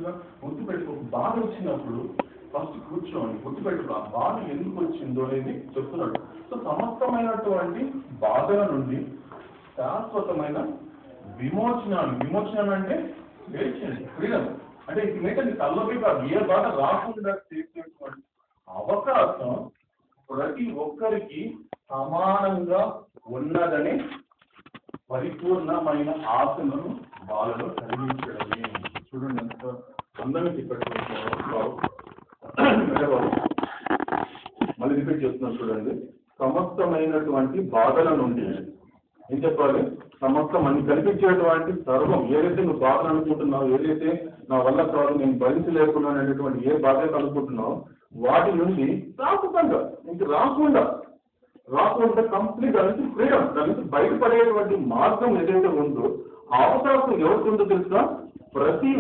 చెప్పినట్టుగా గుర్తుపెట్టుకో, బాధ వచ్చినప్పుడు ఫస్ట్ కూర్చోండి, గుర్తుపెట్టుకో ఆ బాధ ఎందుకు వచ్చిందో అనేది చెప్తున్నాడు. సో సమస్తమైనటువంటి బాధల నుండి శాశ్వతమైన విమోచన అంటే వేచింది ఫ్రీడమ్. అంటే ఏంటంటే కళ్ళకి కాదు, ఏ బాధ రాకుండా చేసేటువంటి అవకాశం ప్రతి ఒక్కరికి సమానంగా ఉన్నదని పరిపూర్ణమైన ఆశను వాళ్ళలో కలిగించడమే. చూడండి ఎంత అందంగా చెప్పారు. మళ్ళీ రిపీట్ చేస్తున్నాను చూడండి. సమస్తమైనటువంటి బాధల నుండి ఏం చెప్పాలి? సమస్తం మనకి కనిపించేటువంటి సర్వం, ఏదైతే నువ్వు బాధలు అనుకుంటున్నావు, ఏదైతే నా వల్ల కాదు నేను భరించలేకున్నాను అనేటువంటి ఏ బాధ అనుకుంటున్నావు, వాటి నుండి శాశ్వతంగా ఇంక రాకుండా కంప్లీట్ దానికి ఫ్రీడమ్, దానికి బయటపడేటువంటి మార్గం ఏదైతే ఉందో ఆ అవకాశం ఎవరికి ఉందో తెలుసా? ప్రతి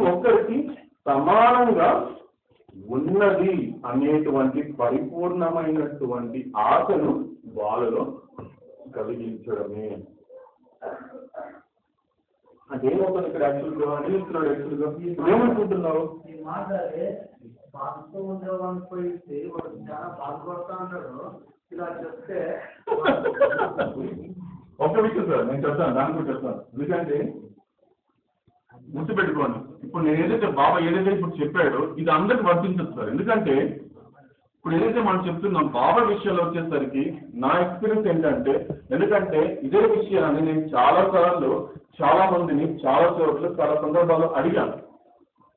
ఒక్కరికి సమానంగా ఉన్నది అనేటువంటి పరిపూర్ణమైనటువంటి ఆశను వాళ్ళలో కలిగించడమే. అంటే ఏమవుతుంది ఇక్కడ యాక్చువల్గా అనిపిస్తున్నాడు? యాక్చువల్గా ఏమనుకుంటున్నావు? బాధతో ఉండేవాళ్ళని పోయితే వాడు చాలా బాధపడతా ఉంటాడు. ఇలా చెప్తే ఒక్క విషయం సార్ నేను చెప్తాను, దాని కూడా చెప్తాను. ఎందుకంటే గుర్తుపెట్టుకోండి, ఇప్పుడు నేను ఏదైతే బాబా ఏదైతే ఇప్పుడు చెప్పాడో ఇది అందరికి వర్తించదు సార్. ఎందుకంటే ఇప్పుడు ఏదైతే మనం చెప్తున్నాం బాబా విషయాలు వచ్చేసరికి నా ఎక్స్పీరియన్స్ ఏంటంటే, ఎందుకంటే ఇదే విషయాన్ని నేను చాలా సార్లు చాలా మందిని చాలా చోట్ల చాలా సందర్భాల్లో అడిగాను.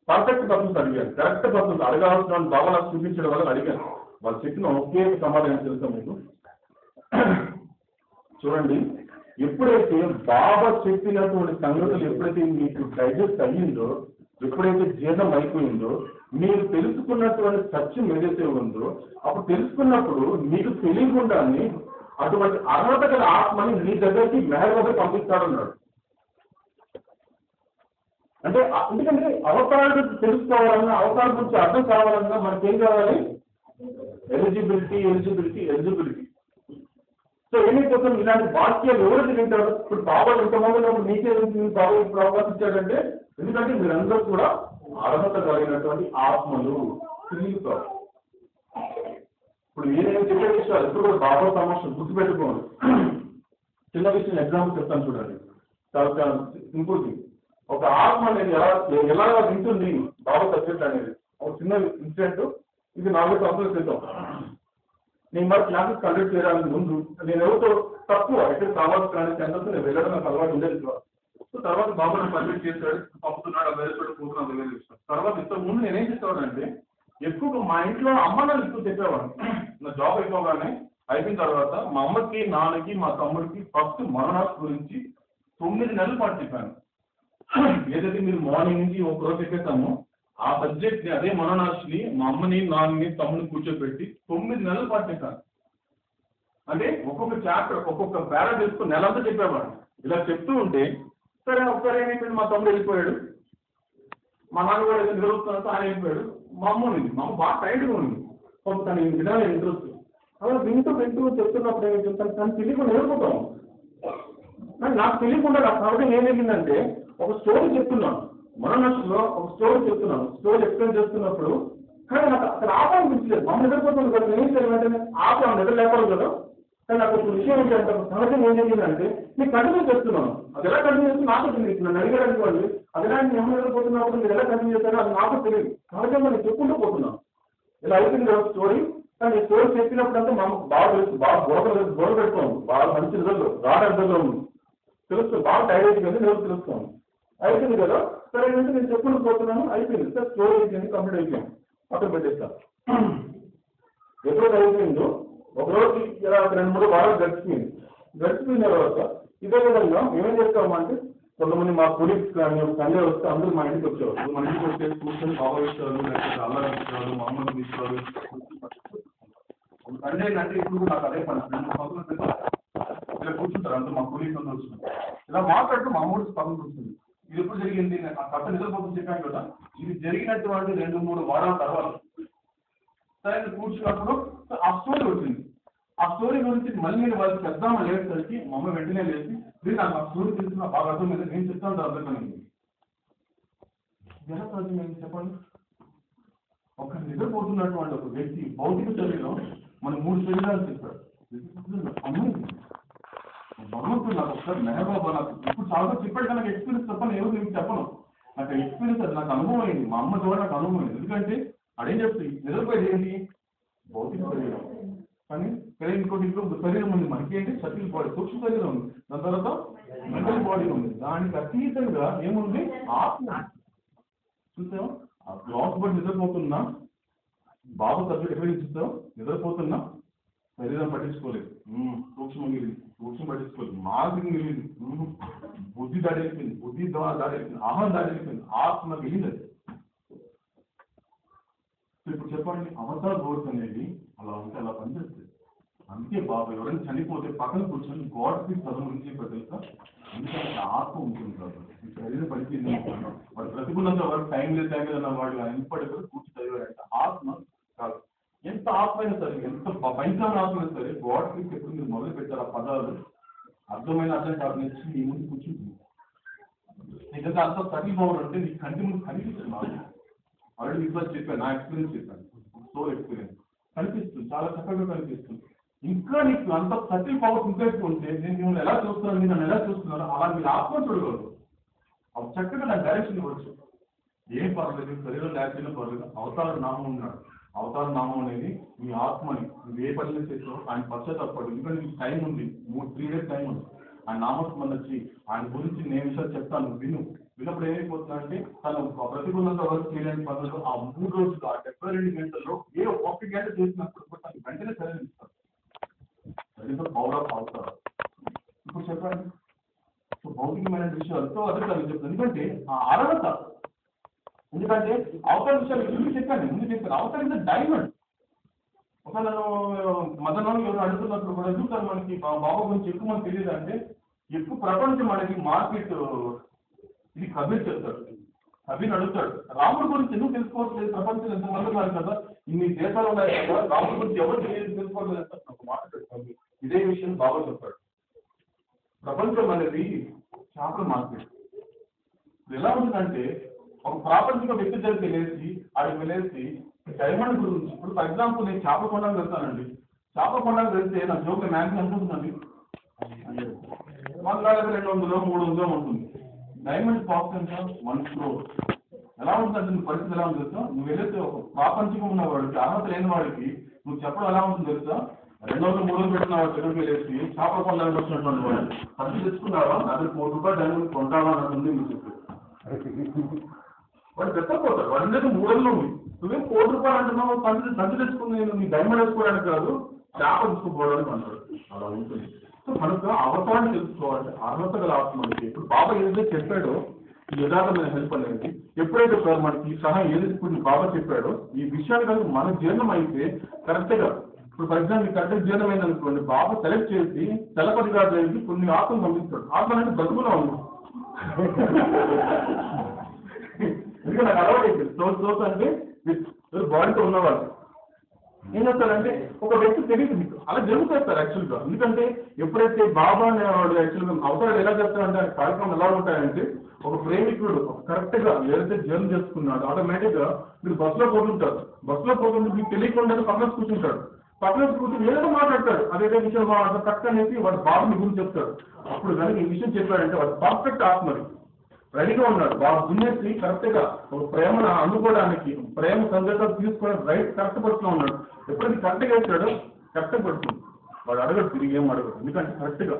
పర్ఫెక్ట్ పర్సన్స్ అడిగాను, కరెక్ట్ పర్సన్స్ అడగాల్సిన బాబా నాకు చూపించడం వల్ల అడిగాను. వాళ్ళు చెప్పిన ఒకే సమాధానం తెలుసా మీకు? చూడండి, ఎప్పుడైతే బాబా చెప్పినటువంటి సంగతులు ఎప్పుడైతే మీకు డైజెస్ట్ అయ్యిందో, ఎప్పుడైతే జీర్ణం అయిపోయిందో, మీరు తెలుసుకున్నటువంటి సత్యం ఏదైతే ఉందో, అప్పుడు తెలుసుకున్నప్పుడు మీకు తెలియకుండానే అటువంటి అర్హత గల ఆత్మని మీ దగ్గరికి మేఘ పంపిస్తాడన్నాడు. అంటే ఎందుకంటే అవతారం తెలుసుకోవాలన్నా, అవతారం గురించి అర్థం కావాలన్నా మనకేం కావాలి? ఎలిజిబిలిటీ. సో ఏమైపోతుంది, ఇలాంటి వాక్యాలు ఎవరు తింటారు? ఇప్పుడు బాబా ఎంతమందిలో మీకే బాబా ఇప్పుడు అవకాశం ఇచ్చాడంటే, ఎందుకంటే మీరందరూ కూడా అర్హత కలిగినటువంటి ఆత్మలు తిరుగుతారు. ఇప్పుడు ఏదైనా చెప్పే విషయాలు ఇప్పుడు కూడా బాబా సమస్య గుర్తుపెట్టుకోండి. చిన్న విషయం ఎగ్జాంపుల్ చెప్తాను చూడండి, చాలా సింపుల్ థింగ్. ఒక ఆత్మ అనేది ఎలా వింటుంది బాబా సబ్జెక్ట్ అనేది. ఒక చిన్న ఇన్సిడెంట్, ఇది 4 సంవత్సరాల క్రితం. నేను మరి క్లాసెస్ కండక్ట్ చేయడానికి ముందు నేను ఎవరితో తక్కువ అయితే కావాల్సి కానీ సెంటర్స్ నేను వెళ్ళడం నాకు అలవాటు ఉండేది కాదు. సో తర్వాత బాబా నాకు కండక్ట్ చేశాడు, పంపుతున్నాడు, వేరే చోట పోతున్నాడు, వేరే ఇష్టం. తర్వాత ఇంతకు ముందు నేనేం చేసేవాడంటే, ఎక్కువ మా ఇంట్లో అమ్మ నాకు ఎక్కువ చెప్పేవాడిని. నా జాబ్ అయిపోగానే అయిపోయిన తర్వాత మా అమ్మకి, నాన్నకి, మా తమ్ముడికి ఫస్ట్ మరణాస్ గురించి 9 నెలల పాటు చెప్పాను. ఏదైతే మీరు మార్నింగ్ నుంచి ఒక రోజు చెప్పేస్తామో ఆ సబ్జెక్ట్ ని, అదే మననాశిని మా అమ్మని, నాన్నని, తమ్ముని కూర్చోబెట్టి 9 నెలల పాటు చెప్పాను. అంటే ఒక్కొక్క చాప్టర్ ఒక్కొక్క పేరా తీసుకుని నెలంతా చెప్పేవాడు. ఇలా చెప్తూ ఉంటే సరే ఒకసారి ఏమైపోయింది, మా తమ్ముడు వెళ్ళిపోయాడు, మా నాన్న కూడా ఏదో నిలబడుతున్నట్టు ఆయన వెళ్ళిపోయాడు. మా అమ్మ బాగా టైట్గా ఉంది, కొంత తన విధానం ఇంట్రెస్ట్. అలా వింటూ చెప్తున్నప్పుడు ఏమి చెప్తాను, తను తెలియకుండా నేర్పుతాం. కానీ నాకు తెలియకుండా నా సహజం ఏం జరిగిందంటే, ఒక స్టోరీ చెప్తున్నాను, మననస్సులో ఒక స్టోరీ చెప్తున్నాను, స్టోరీ ఎక్స్ప్లెయిన్ చేస్తున్నప్పుడు కానీ నాకు అక్కడ ఆపాలనిపించలేదు. మమ్మల్ని నిద్రపోతుంది కదా, నేను ఏం చేయాలంటే ఆపా నిద్ర లేకపోవడం కదా. కానీ నాకు ఒక విషయం ఏంటంటే, సహజం ఏం జరిగిందంటే నేను కంటిన్యూ చేస్తున్నాను. అది ఎలా కంటిన్యూ చేస్తుంది నాకు తెలియదు. నన్ను అడిగారు వాళ్ళు, అదే నేను నిద్రపోతున్నప్పుడు మీరు ఎలా కంటిన్యూ చేస్తారో అది నాకు తెలియదు. సహజంగా నేను చెప్పుకుంటూ పోతున్నాను. ఇలా అయిపోయింది కదా స్టోరీ. కానీ స్టోరీ చెప్పినప్పుడు అంటే మాకు బాగా తెలుసు, బాగా గోడ పెట్టుకోండి, బాగా మంచి రిజల్ట్ అర్థంలో ఉంది, తెలుసు, బాగా టైర్ అయిపోయింది, నేను తెలుస్తాను. అయిపోయింది కదా, సరే అంటే నేను చెప్పుకుంటూ పోతున్నాను, అయిపోయింది సార్, స్టోరీ అయిపోయింది, కంప్లీట్ అయిపోయింది, పక్కన పెట్టేస్తాను. ఎప్పుడైతే అయిపోయిందో ఒకరోజు ఇలా 2-3 వారాలు గడిచిపోయిన తర్వాత ఇదే విధంగా మేమేం చేస్తామంటే, కొంతమంది మా కొలీగ్స్ కానీ సండే వస్తే అందరూ మా ఇంటికి వచ్చేవాళ్ళు. మా ఇంటికి వచ్చే కూర్చొని బాబా విషయాలు, లేకపోతే అల్లా విషయాలు, మా అమ్మ విషయాలు. సండే అంటే ఇప్పుడు నాకు అదే పని, 2 సంవత్సరాల క్రితం ఇలా కూర్చుంటారు అందరూ మా కొలీగ్స్ అందరూ వస్తున్నారు. ఇలా మాట్లాడుతూ మా అమ్మడి పక్కన కూర్చుంది. ఇది ఎప్పుడు జరిగింది, ఆ కథ నిద్రపోతుంది చెప్పాను కదా, ఇది జరిగినటువంటి 2-3 వారాల తర్వాత సరే కూర్చున్నప్పుడు ఆ స్టోరీ వచ్చింది. ఆ స్టోరీ గురించి మళ్ళీ నేను వాళ్ళకి చెప్దామని లేసరికి మా అమ్మ వెంటనే లేచి, మీరు నాకు ఆ స్టోరీ తెలుసు, బాగా అర్థం మీద నేను చెప్తాను అర్థమైంది. సహజం ఏంటి చెప్పండి? ఒక నిద్రపోతున్నటువంటి ఒక వ్యక్తి భౌతిక శరీరం మన 3 శరీరాలు చెప్పాడు. భగవంతుడు నాకు ఒకసారి మెహబాబా నాకు ఇప్పుడు చాలా చెప్పాడు కానీ నాకు ఎక్స్పీరియన్స్ చెప్పను, ఏమో మీకు చెప్పను. నాకు ఎక్స్పీరియన్స్ అది నాకు అనుభవం అయింది, మా అమ్మ ద్వారా నాకు అనుభవం అయింది. ఎందుకంటే అదేం చెప్తుంది, నిద్రపోయేది ఏంటి? భౌతిక శరీరం. కానీ ఇంకో శరీరం ఉంది మనకి, ఏంటి? సటిల్ బాడీ, సూక్ష్మ శరీరం ఉంది. దాని తర్వాత మెంటల్ బాడీ ఉంది. దానికి అతీతంగా ఏముంది? ఆత్మ. చూసాం ఆ గ్లాస్ బట్టి నిద్రపోతున్నా బాబు సభ్యుడు ఎక్కడ చూస్తాం? నిద్రపోతున్నా శరీరం పట్టించుకోలేదు, సూక్ష్మం మిగిలింది, సూక్ష్మం పట్టించుకోలేదు, మార్గం మిగిలింది, బుద్ధి దాడైపోయింది, బుద్ధి దాడైపోయింది, ఆహారం దాడైపోయింది, ఆత్మ మిగిలింది. ఇప్పుడు చెప్పండి, అవతార బోర్డ్స్ అనేది అలా ఉంటే అలా పనిచేస్తుంది. అందుకే బాబు ఎవరైనా చనిపోతే పక్కన కూర్చొని గాడ్కి చదువు నుంచి తెలుసా? ఎందుకంటే ఆత్మ ఉంటుంది కాబట్టి శరీరం పడిపోయింది. వాడు ప్రతికూలంగా వాడు టైం లేదు అన్న వాడు ఎంపడి కూర్చి చదివాడంటే ఆత్మ కాదు. ఎంత ఆత్మ అయినా సరే, ఎంత భయంకరమైన ఆత్మ అయినా సరే, గాడ్కి ఎప్పుడు మీరు మొదలు పెట్టారు ఆ పదాలు అర్థమైన అర్థం కాదు నేర్చి నీ ముందు కూర్చుంటుంది. నిజంగా అంత సటిల్ పవర్ అంటే నీ కంటి ముందు కనిపిస్తుంది. నాకు ఆల్రెడీ రిసర్చ్ చెప్పాను, నా ఎక్స్పీరియన్స్ చెప్పాను, సోల్ ఎక్స్పీరియన్స్ కనిపిస్తుంది, చాలా చక్కగా కనిపిస్తుంది. ఇంకా నీకు అంత సటిల్ పవర్ ఇంకా ఉంటే నేను మిమ్మల్ని ఎలా చూస్తున్నాను, మీరు నన్ను ఎలా చూస్తున్నారో అలా మీరు ఆత్మ చూడగలరు. అవి చక్కగా నాకు డైరెక్షన్ ఇవ్వచ్చు. ఏం పర్లేదు, శరీరం లేకపోయినా పర్లేదు, అవతార నామం ఉన్నాడు. అవతార నామం అనేది మీ ఆత్మని నువ్వు ఏ పని చేసావు ఆయన పశ్చాత్తాపడు. ఎందుకంటే నీకు టైం ఉంది, 3 days టైం ఉంది. ఆయన నామస్మరణ వచ్చి ఆయన గురించి నేను విషయాలు చెప్తాను, విన్నప్పుడు ఏమైపోతున్నా అంటే తను ప్రతికూలంగా వర్క్ చేయడానికి పనులు ఆ 3 రోజులు ఆ 72 గంటల్లో ఏ 1 గంట చేసినప్పుడు తను వెంటనే చదివిస్తాను. పవర్ ఆఫ్ అవతారం. ఇప్పుడు చెప్పండి, భౌతికమైన విషయాలతో అదే తను చెప్తాను. ఎందుకంటే ఆ అర్హత, ఎందుకంటే అవతార విషయాలు ముందు చెప్పాను అవతార ఇస్ డైమండ్. ఒక నన్ను మదనం ఎవరు అడుగుతున్నప్పుడు కూడా చూస్తారు, మనకి బాబా గురించి ఎక్కువ మనకు తెలియదు అంటే ఎక్కువ ప్రపంచం మనకి మార్కెట్ ఇది కబీర్ చెప్తాడు. కబీర్ అడుగుతాడు రాముడి గురించి ఎందుకు తెలుసుకోవట్లేదు, ప్రపంచం ఎంతమంది ఉన్నారు కదా, ఇన్ని దేశాలు ఉన్నాయి కదా, రాముడి గురించి ఎవరు తెలుసుకోవట్లేదు ఒక మాట. ఇదే విషయం బాబా చెప్తాడు. ప్రపంచం అనేది చేపల మార్కెట్. ఎలా ఉంటుందంటే ఒక ప్రాపంచిక వ్యక్తి దగ్గరికి వెళ్ళేసి అక్కడికి వెళ్ళేసి డైమండ్ గురించి, ఇప్పుడు ఫర్ ఎగ్జాంపుల్ నేను చేపల కొండకు వెళ్తానండి, చేపల కొండకు వెళ్తే నా జోబులో మ్యాక్సిమం ఎంత ఉంటుందండి? 1,200 300 ఉంటుంది. డైమండ్ కాస్ట్ ఎంత? 1 crore. ఎలా ఉంటుందంటే నీ పరిస్థితి ఎలా ఉంది తెలుసా? నువ్వు వెళ్ళేసి ఒక ప్రాపంచికం ఉన్న వాడికి, అర్హత లేని వాడికి నువ్వు చెప్పడం ఎలా ఉంటుంది తెలుసా? 200 300 పెట్టిన వాడు దగ్గరికి వెళ్ళేసి చేపల కొండకు వచ్చినటువంటి వాడు అది తెచ్చుకున్నావా, అది 3 రూపాయలు డైమండ్ కొంటావా అన్నట్టుంది మీరు చెప్పి వాడు తెచ్చపోతాడు. వాడి దగ్గర 300 ఉంది, నువ్వేం 1 రూపాయలు అంటున్నావు, సంచి తెచ్చుకుని నేను నీ డైమండ్ వేసుకోవడానికి కాదు చేప తీసుకోవడానికి అంటాడు. అలా ఉంటుంది. సో కనుక అవసరాన్ని తెలుసుకోవాలి, అర్హత గల ఆత్మ. ఇప్పుడు బాబా ఏదైతే చెప్పాడో ఈ యథార్థమైన హెల్ప్ అనేది ఎప్పుడైతే సార్ మనకి సహాయం ఏదైతే ఇప్పుడు బాబా చెప్పాడో ఈ విషయాలు కనుక మన జీర్ణం అయితే కరెక్ట్గా, ఇప్పుడు ఫర్ ఎగ్జాంపుల్ కరెక్ట్ జీర్ణం అయింది అనుకోండి, బాబా సెలెక్ట్ చేసి తెల్లపతిగా చేసి కొన్ని ఆత్మలు పంపిస్తాడు. ఆత్మ అనేది బ్రతుకులో ఉంది. ఎందుకంటే నాకు అలవాటు సోర్స్ అంటే బాడీతో ఉన్నవాళ్ళు ఏం చేస్తారంటే ఒక వ్యక్తి తెలియదు మీకు అలా జరుగుతారు యాక్చువల్గా. ఎందుకంటే ఎప్పుడైతే బాబా అనేవాడు యాక్చువల్గా అవసరాలు ఎలా చేస్తారంటే ఆ కార్యక్రమం ఎలా ఉంటాయంటే ఒక ప్రేమికుడు కరెక్ట్గా ఏదైతే జర్నీ చేసుకున్నాడు ఆటోమేటిక్గా మీరు బస్సులో పోతుంటారు, బస్సులో పోతుంటే మీకు తెలియకుండా పక్కన కూర్చుంటాడు, పక్కన కూర్చొని ఏదైనా మాట్లాడతాడు, అదేదో విషయం మాట్లాడతాడు, కరెక్ట్ అనేసి వాడు బాబు మీ గురించి చెప్తాడు. అప్పుడు కానీ ఈ విషయం చెప్పాడంటే వాడు పర్ఫెక్ట్ ఆత్మది రెడీగా ఉన్నాడు. బాబు దున్నేసి కరెక్ట్గా ఒక ప్రేమను అందుకోవడానికి, ప్రేమ సందేశాలు తీసుకోవడానికి కరెక్ట్ పడుతూ ఉన్నాడు. ఎప్పుడైతే కరెక్ట్గా వేస్తాడో కరెక్ట్గా పడుతుంది. వాడు అడగడు, తిరిగి ఏం అడగడు. ఎందుకంటే కరెక్ట్గా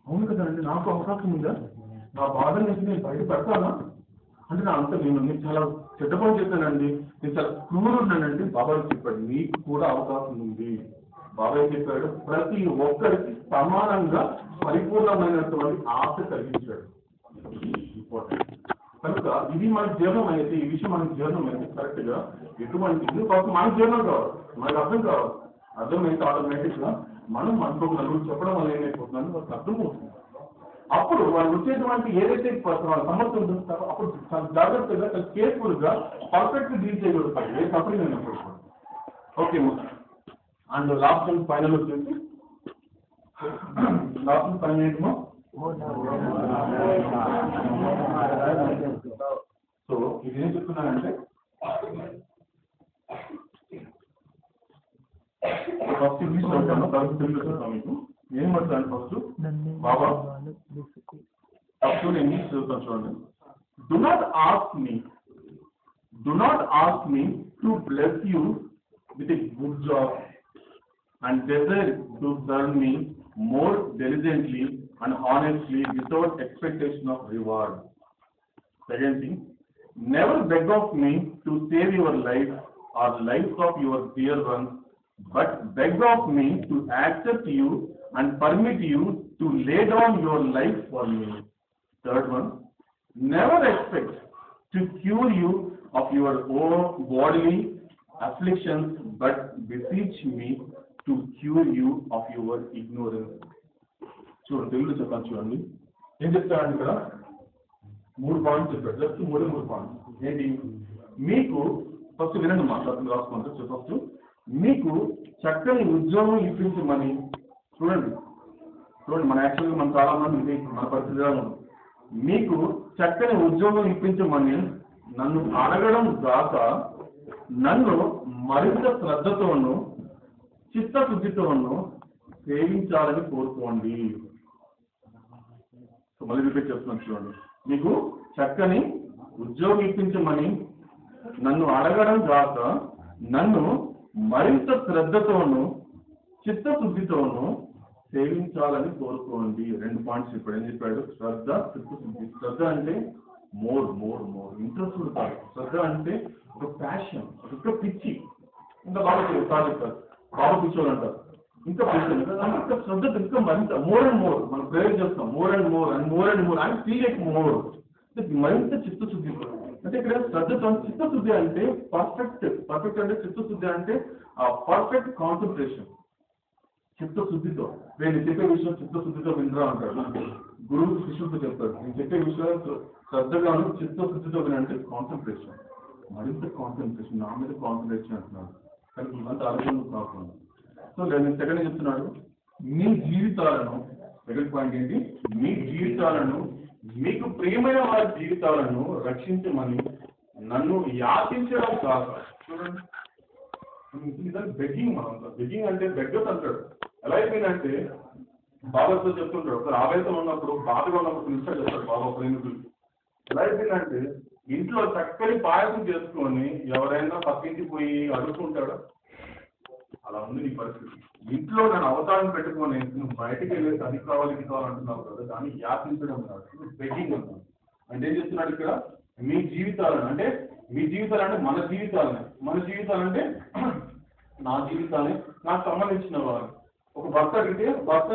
అవును కదండి, నాకు అవకాశం ఉందా, నా బాధ నుంచి నేను బయట పెడతానా అంటే నా అంత నేను చాలా చెడ్డ పని చేశానండి, నేను చాలా క్రూరున్నానండి. బాబాయ్ చెప్పాడు నీకు కూడా అవకాశం ఉంది. బాబాయ్ చెప్పాడు ప్రతి ఒక్కరికి సమానంగా పరిపూర్ణమైనటువంటి ఆశ కలిగించాడు. కనుక ఇది మనకి జీర్ణం అయితే, ఈ విషయం మనకి జీర్ణం అయితే కరెక్ట్గా ఎటువంటి ఫస్ట్ మనకి జీర్ణం కావాలి, మనకు అర్థం కావాలి. అర్థమైతే ఆటోమేటిక్గా మనం మనకు నలుగురు చెప్పడం వల్ల ఏమైపోతుందని వాళ్ళకి అర్థమవుతుంది. అప్పుడు వాళ్ళు వచ్చేటువంటి ఏదైతే సమస్యలు చూస్తారో అప్పుడు చాలా జాగ్రత్తగా చాలా కేర్ఫుల్గా పర్ఫెక్ట్గా డీల్ చేయగలుగుతారు ఏ సఫరింగ్ అయినప్పుడు. Okay and last and final వచ్చేసి లాస్ట్ అండ్ ఫైనల్ ఏంటో సో ఇది ఏం చెప్తున్నానంటే ఫస్ట్ ఇంగ్లీష్ చదువుతాను, తర్వాత తెలుగు చదువుతాను. మీకు ఏం పడుతుంది ఫస్ట్ బాబా ఫస్ట్ ఇంగ్లీష్ చదువుతాను చూడండి. Do not ask me to bless you with a good job and desire to serve me more diligently and honestly without expectation of reward. Second thing, never beg of me to save your life or lives of your dear ones, but beg of me to accept you and permit you to lay down your life for me. Third one, never expect to cure you of your own bodily afflictions, but beseech me to cure you of your ignorance. చూడండి తెలుగులో చెప్పాను చూడండి. ఏం చెప్తాడు ఇక్కడ 3 points చెప్పాడు. Just 3 points ఏంటి? మీకు ఫస్ట్ వినండి, మాట్లాడుతుంది రాసుకుంటారు. ఫస్ట్ మీకు చక్కని ఉద్యోగం ఇప్పించమని చూడండి. మన యాక్చువల్గా మన చాలా మంది ఇది మన పరిస్థితి. మీకు చక్కని ఉద్యోగం ఇప్పించమని నన్ను అడగడం దాక నన్ను మరింత శ్రద్ధతోనూ చిత్తశుద్ధితోనూ సేవించాలని కోరుకోండి. మళ్ళీ రిపీట్ చేస్తున్నాను చూడండి. మీకు చక్కని ఉద్యోగం ఇప్పించమని నన్ను అడగడం కాక నన్ను మరింత శ్రద్ధతోనూ చిత్తశుద్ధితోనూ సేవించాలని కోరుకోండి. 2 పాయింట్స్ ఇప్పుడు ఏం చెప్పాడు? శ్రద్ధ, చిత్తశుద్ధి. శ్రద్ధ అంటే మోర్ ఇంట్రెస్ట్ కాదు. శ్రద్ధ అంటే ఒక ప్యాషన్, ఒక పిచ్చి. ఇంకా బాగా చెప్తారు, బాగా పిచ్చోళ్ళు అంటారు. ఇంకా ఇంకా శ్రద్ధ ఇంకా మరింత మోర్ అండ్ మోర్ మనం ప్రేయర్ చేస్తాం. More and more and feel like more. మరింత చిత్తశుద్ధి. అంటే ఇక్కడ శ్రద్ధతో చిత్తశుద్ధి అంటే పర్ఫెక్ట్ అంటే చిత్తశుద్ధి అంటే పర్ఫెక్ట్ కాన్సన్ట్రేషన్. చిత్తశుద్ధితో నేను చెప్పే విషయం చిత్తశుద్ధితో వినరా అంటాడు గురువు. శిష్యుడితో చెప్తాడు, నేను చెప్పే విషయాలు శ్రద్ధగాను చిత్తశుద్ధితో వినంటే కాన్సన్ట్రేషన్, మరింత కాన్సన్ట్రేషన్, నా మీద కాన్సన్ట్రేషన్ అంటున్నాడు. కానీ ఇవంతా ఆలోచన కాకుండా. సో నేను సెకండ్ చెప్తున్నాడు, మీ జీవితాలను, సెకండ్ పాయింట్ ఏంటి? మీ జీవితాలను, మీకు ప్రియమైన వారి జీవితాలను రక్షించమని నన్ను యాచించడం కాదు. చూడండి, బెగ్గింగ్. బెగ్గింగ్ అంటే బెగ్గర్స్ అంటాడు. ఎలా అయిపోయిందంటే బాబాతో చెప్తుంటాడు, ఒకసారి ఆవేశం ఉన్నప్పుడు, బాధగా ఉన్నప్పుడు పిలుస్తాడు, చెప్తాడు బాబా ప్రేమికులు. ఎలా అయిపోయిందంటే ఇంట్లో చక్కని పాయసం చేసుకొని ఎవరైనా పక్కింటి పోయి అడుగుతుంటాడు. అలా ఉంది నీ పరిస్థితి. ఇంట్లో నన్ను అవతారం పెట్టుకొని నువ్వు బయటికి వెళ్ళేసి అది కావాలి ఇది కావాలంటున్నావు కదా, దాన్ని యాచించడం కాదు, బెగ్గింగ్ అన్నాడు. అంటే ఏం చెప్తున్నాడు ఇక్కడ? మీ జీవితాలను, అంటే మీ జీవితాలంటే మన జీవితాలంటే నా జీవితాన్ని నాకు సంబంధించిన వారు. ఒక భర్త అడిగితే భర్త